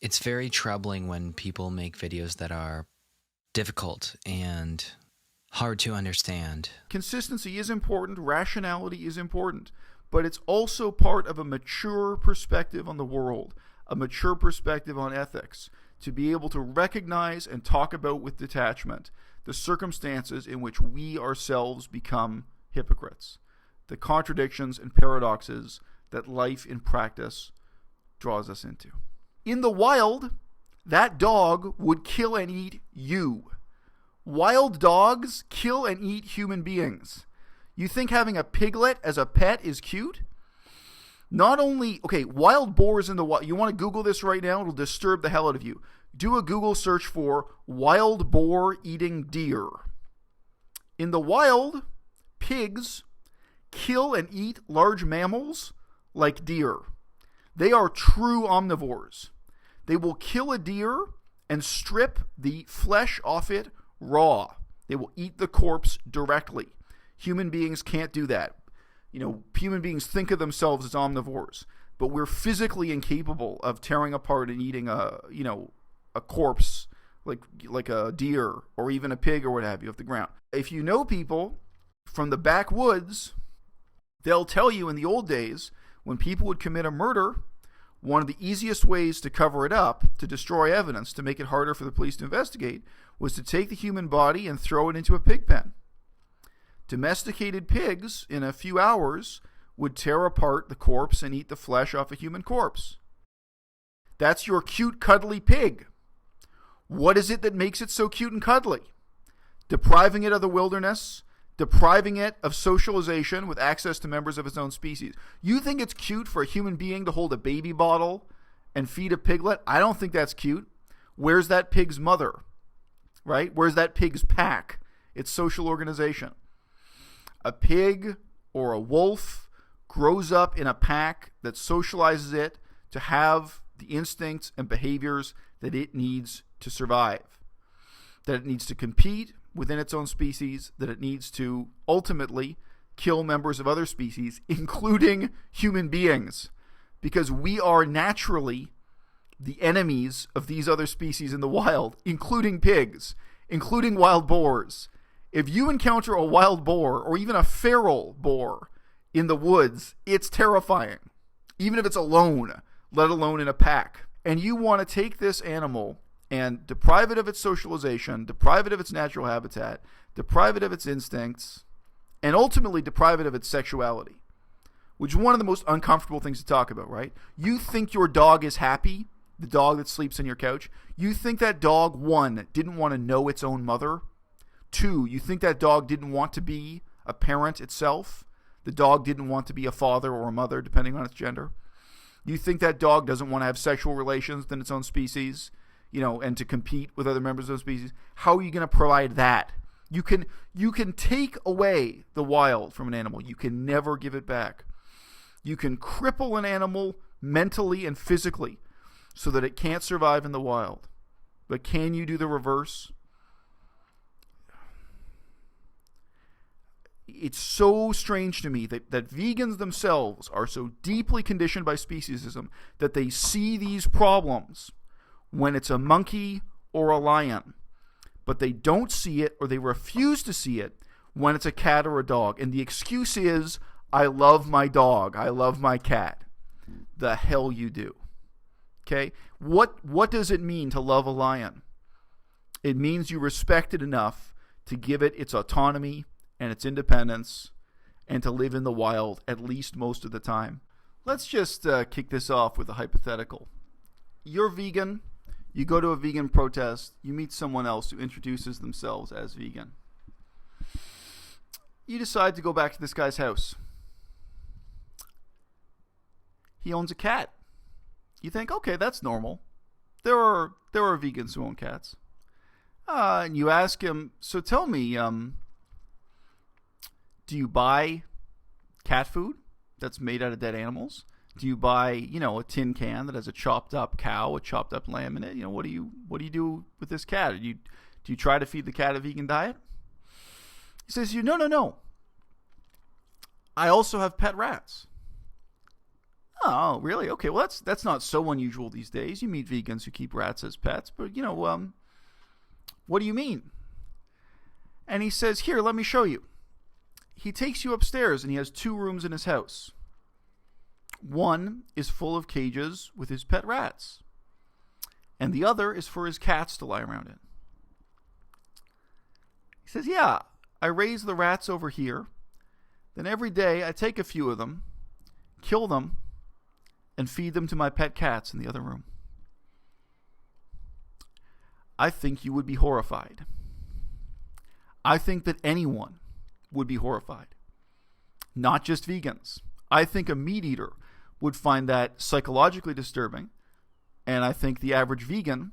It's very troubling when people make videos that are difficult and hard to understand. Consistency is important, rationality is important, but it's also part of a mature perspective on the world, a mature perspective on ethics, to be able to recognize and talk about with detachment the circumstances in which we ourselves become hypocrites, the contradictions and paradoxes that life in practice draws us into. In the wild, that dog would kill and eat you. Wild dogs kill and eat human beings. You think having a piglet as a pet is cute? Not only, wild boars in the wild. You want to Google this right now? It'll disturb the hell out of you. Do a Google search for wild boar eating deer. In the wild, pigs kill and eat large mammals like deer. They are true omnivores. They will kill a deer and strip the flesh off it raw. They will eat the corpse directly. Human beings can't do that. Human beings think of themselves as omnivores, but we're physically incapable of tearing apart and eating a corpse like a deer or even a pig or what have you off the ground. If you know people from the backwoods, they'll tell you in the old days when people would commit a murder, one of the easiest ways to cover it up, to destroy evidence, to make it harder for the police to investigate, was to take the human body and throw it into a pig pen. Domesticated pigs, in a few hours, would tear apart the corpse and eat the flesh off a human corpse. That's your cute, cuddly pig. What is it that makes it so cute and cuddly? Depriving it of the wilderness, depriving it of socialization with access to members of its own species. You think it's cute for a human being to hold a baby bottle and feed a piglet? I don't think that's cute. Where's that pig's mother? Right? Where's that pig's pack? Its social organization. A pig or a wolf grows up in a pack that socializes it to have the instincts and behaviors that it needs to survive, that it needs to compete within its own species, that it needs to ultimately kill members of other species, including human beings, because we are naturally the enemies of these other species in the wild, including pigs, including wild boars. If you encounter a wild boar or even a feral boar in the woods, it's terrifying, even if it's alone, let alone in a pack. And you want to take this animal and deprive it of its socialization, deprive it of its natural habitat, deprive it of its instincts, and ultimately deprive it of its sexuality, which is one of the most uncomfortable things to talk about, right? You think your dog is happy, the dog that sleeps on your couch. You think that dog, one, didn't want to know its own mother. Two, you think that dog didn't want to be a parent itself. The dog didn't want to be a father or a mother, depending on its gender. You think that dog doesn't want to have sexual relations within its own species, and to compete with other members of the species. How are you going to provide that? You can take away the wild from an animal. You can never give it back. You can cripple an animal mentally and physically so that it can't survive in the wild. But can you do the reverse? It's so strange to me that vegans themselves are so deeply conditioned by speciesism that they see these problems when it's a monkey or a lion, but they don't see it or they refuse to see it when it's a cat or a dog. And the excuse is, I love my dog, I love my cat. The hell you do. Okay? What does it mean to love a lion? It means you respect it enough to give it its autonomy and its independence and to live in the wild at least most of the time. Let's just kick this off with a hypothetical. You're vegan. You go to a vegan protest. You meet someone else who introduces themselves as vegan. You decide to go back to this guy's house. He owns a cat. You think, okay, that's normal. There are vegans who own cats. And you ask him, so tell me, do you buy cat food that's made out of dead animals? Do you buy, a tin can that has a chopped up cow, a chopped up lamb in it? What do you do with this cat? Do you try to feed the cat a vegan diet? He says, no. I also have pet rats. Oh, really? Okay, well, that's not so unusual these days. You meet vegans who keep rats as pets, but, what do you mean? And he says, here, let me show you. He takes you upstairs, and he has 2 rooms in his house. One is full of cages with his pet rats, and the other is for his cats to lie around in. He says, yeah, I raise the rats over here. Then every day I take a few of them, kill them, and feed them to my pet cats in the other room. I think you would be horrified. I think that anyone would be horrified. Not just vegans. I think a meat eater would find that psychologically disturbing, and I think the average vegan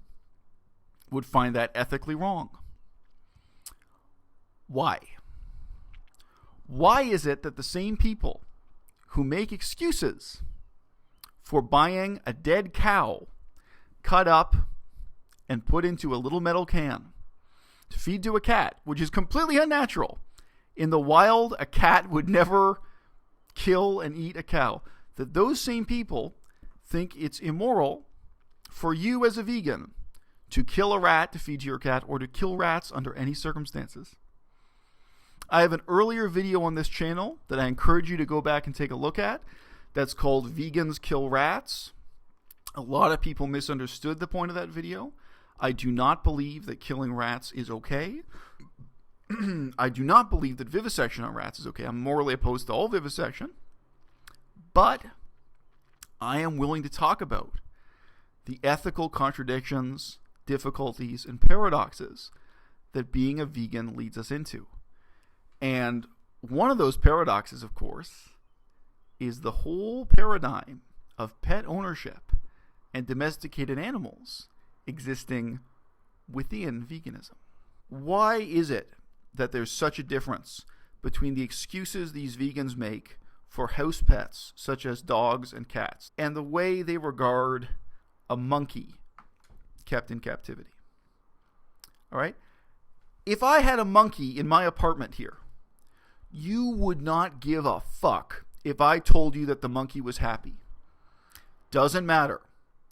would find that ethically wrong. Why? Why is it that the same people who make excuses for buying a dead cow cut up and put into a little metal can to feed to a cat, which is completely unnatural? In the wild, a cat would never kill and eat a cow. That those same people think it's immoral for you as a vegan to kill a rat to feed to your cat, or to kill rats under any circumstances. I have an earlier video on this channel that I encourage you to go back and take a look at. That's called Vegans Kill Rats. A lot of people misunderstood the point of that video. I do not believe that killing rats is okay. I do not believe that vivisection on rats is okay. I'm morally opposed to all vivisection. But I am willing to talk about the ethical contradictions, difficulties, and paradoxes that being a vegan leads us into. And one of those paradoxes, of course, is the whole paradigm of pet ownership and domesticated animals existing within veganism. Why is it that there's such a difference between the excuses these vegans make for house pets, such as dogs and cats, and the way they regard a monkey kept in captivity? All right? If I had a monkey in my apartment here, you would not give a fuck if I told you that the monkey was happy. Doesn't matter.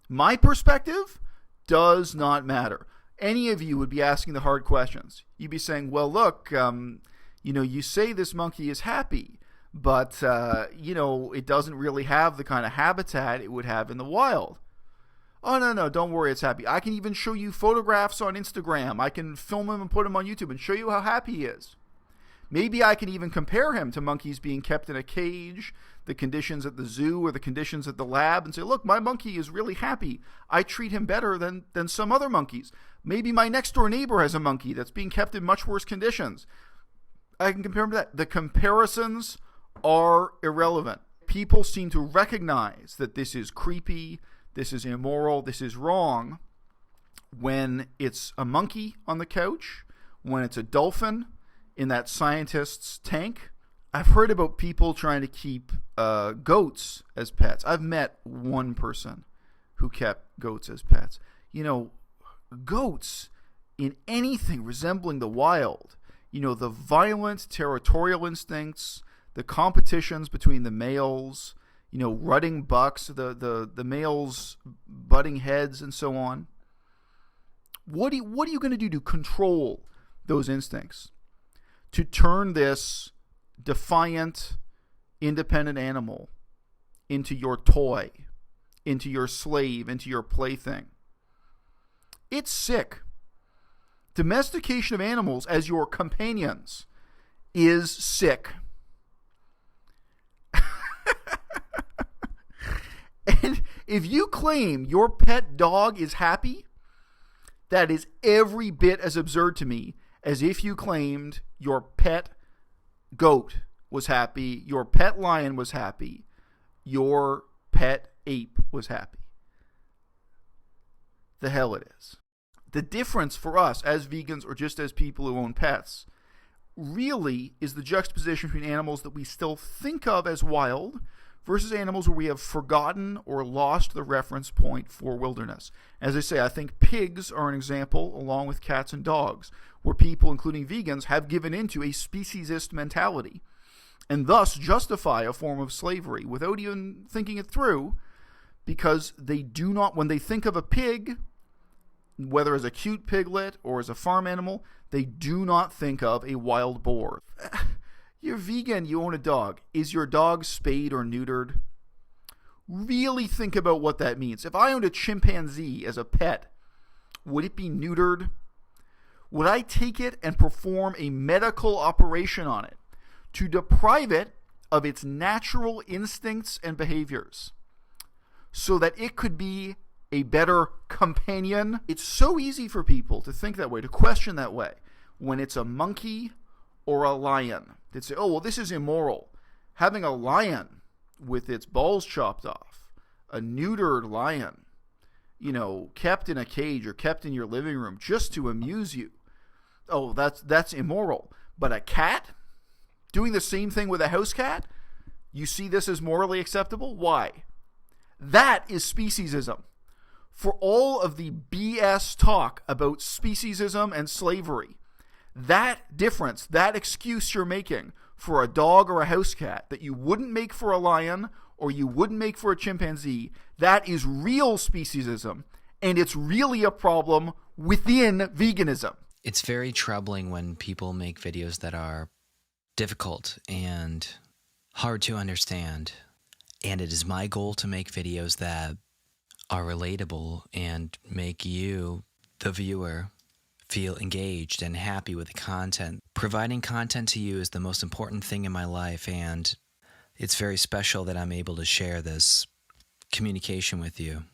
My perspective does not matter. Any of you would be asking the hard questions. You'd be saying, well, look, you say this monkey is happy, but, it doesn't really have the kind of habitat it would have in the wild. Oh, no, don't worry, it's happy. I can even show you photographs on Instagram. I can film him and put him on YouTube and show you how happy he is. Maybe I can even compare him to monkeys being kept in a cage, the conditions at the zoo or the conditions at the lab, and say, look, my monkey is really happy. I treat him better than some other monkeys. Maybe my next door neighbor has a monkey that's being kept in much worse conditions. I can compare him to that. The comparisons are irrelevant. People seem to recognize that this is creepy, this is immoral, this is wrong when it's a monkey on the couch, when it's a dolphin in that scientist's tank. I've heard about people trying to keep goats as pets. I've met one person who kept goats as pets. Goats in anything resembling the wild, the violent territorial instincts, the competitions between the males, rutting bucks, the males butting heads and so on. What are you going to do to control those instincts? To turn this defiant, independent animal into your toy, into your slave, into your plaything. It's sick. Domestication of animals as your companions is sick. And if you claim your pet dog is happy, that is every bit as absurd to me as if you claimed your pet goat was happy, your pet lion was happy, your pet ape was happy. The hell it is. The difference for us as vegans or just as people who own pets really is the juxtaposition between animals that we still think of as wild versus animals where we have forgotten or lost the reference point for wilderness. As I say, I think pigs are an example, along with cats and dogs, where people, including vegans, have given into a speciesist mentality and thus justify a form of slavery without even thinking it through, because they do not, when they think of a pig, whether as a cute piglet or as a farm animal, they do not think of a wild boar. You're vegan, you own a dog. Is your dog spayed or neutered? Really think about what that means. If I owned a chimpanzee as a pet, would it be neutered? Would I take it and perform a medical operation on it to deprive it of its natural instincts and behaviors so that it could be a better companion? It's so easy for people to think that way, to question that way. When it's a monkey or a lion, they'd say, oh, well, this is immoral. Having a lion with its balls chopped off, a neutered lion, kept in a cage or kept in your living room just to amuse you. Oh, that's immoral. But a cat, doing the same thing with a house cat, you see this as morally acceptable? Why? That is speciesism. For all of the BS talk about speciesism and slavery, that difference, that excuse you're making for a dog or a house cat that you wouldn't make for a lion or you wouldn't make for a chimpanzee, that is real speciesism, and it's really a problem within veganism. It's very troubling when people make videos that are difficult and hard to understand. And it is my goal to make videos that are relatable and make you, the viewer, feel engaged and happy with the content. Providing content to you is the most important thing in my life, and it's very special that I'm able to share this communication with you.